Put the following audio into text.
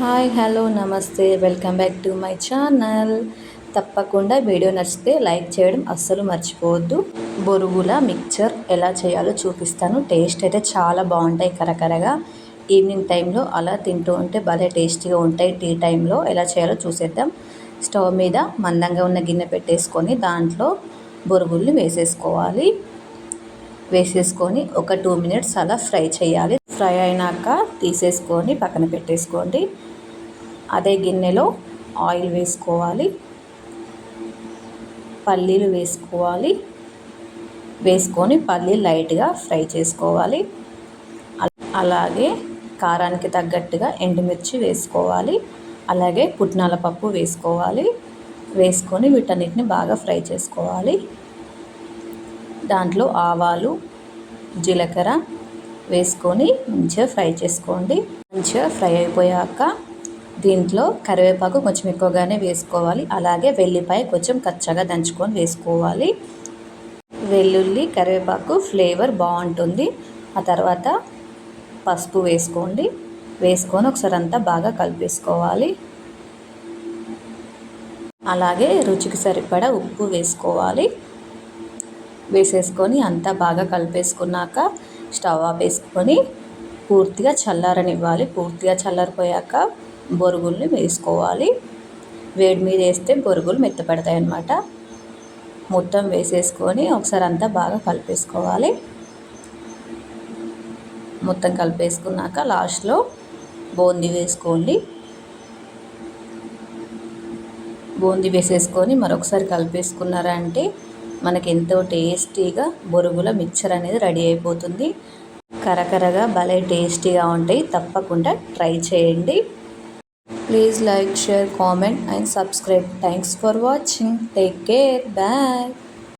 Hi hello నమస్తే welcome back to my channel. తప్పకుండా video నచ్చితే లైక్ చేయడం అస్సలు మర్చిపోవద్దు. బొరుగుల మిక్చర్ ఎలా చేయాలో చూపిస్తాను. టేస్ట్ అయితే చాలా బాగుంటాయి. కరకరగా ఈవినింగ్ టైంలో అలా తింటూ ఉంటే భలే టేస్టీగా ఉంటాయి. టీ టైంలో ఎలా చేయాలో చూసేద్దాం. స్టవ్ మీద మందంగా ఉన్న గిన్నె పెట్టేసుకొని దాంట్లో బొరుగుల్ని వేసేసుకొని ఒక 2 మినిట్స్ అలా ఫ్రై చేయాలి. ఫ్రై అయినాక తీసేసుకొని పక్కన పెట్టేసుకోండి. అదే గిన్నెలో ఆయిల్ వేసుకోవాలి, పల్లీలు వేసుకొని పల్లీలు లైట్గా ఫ్రై చేసుకోవాలి. అలాగే కారానికి తగ్గట్టుగా ఎండుమిర్చి వేసుకోవాలి. అలాగే పుట్నాల పప్పు వేసుకొని వీటన్నిటిని బాగా ఫ్రై చేసుకోవాలి. దాంట్లో ఆవాలు, జీలకర్ర వేసుకొని మంచిగా ఫ్రై చేసుకోండి. మంచిగా ఫ్రై అయిపోయాక దీంట్లో కరివేపాకు కొంచెం ఎక్కువగానే వేసుకోవాలి. అలాగే వెల్లిపాయ కొంచెం కచ్చగా దంచుకొని వేసుకోవాలి. వెల్లుల్లి కరివేపాకు ఫ్లేవర్ బాగుంటుంది. ఆ తర్వాత పసుపు వేసుకొని ఒకసారి అంతా బాగా కలిపేసుకోవాలి. అలాగే రుచికి సరిపడా ఉప్పు వేసేసుకొని అంతా బాగా కలిపేసుకున్నాక స్టవ్ ఆపేసుకొని పూర్తిగా చల్లారనివ్వాలి. పూర్తిగా చల్లారిపోయాక బొరుగుల్ని వేసుకోవాలి. వేడి మీద వేస్తే బొరుగులు మెత్తపడతాయి అన్నమాట. మొత్తం వేసేసుకొని ఒకసారి అంతా బాగా కలిపేసుకోవాలి. మొత్తం కలిపేసుకున్నాక లాస్ట్లో బూందీ వేసేసుకొని మరొకసారి కలిపేసుకున్నారంటే మనకి ఎంతో టేస్టీగా బొరుగుల మిక్చర్ అనేది రెడీ అయిపోతుంది. కరకరగా భలే టేస్టీగా ఉంటాయి. తప్పకుండా ట్రై చేయండి. Please like, share, comment and subscribe. Thanks for watching. Take care. Bye.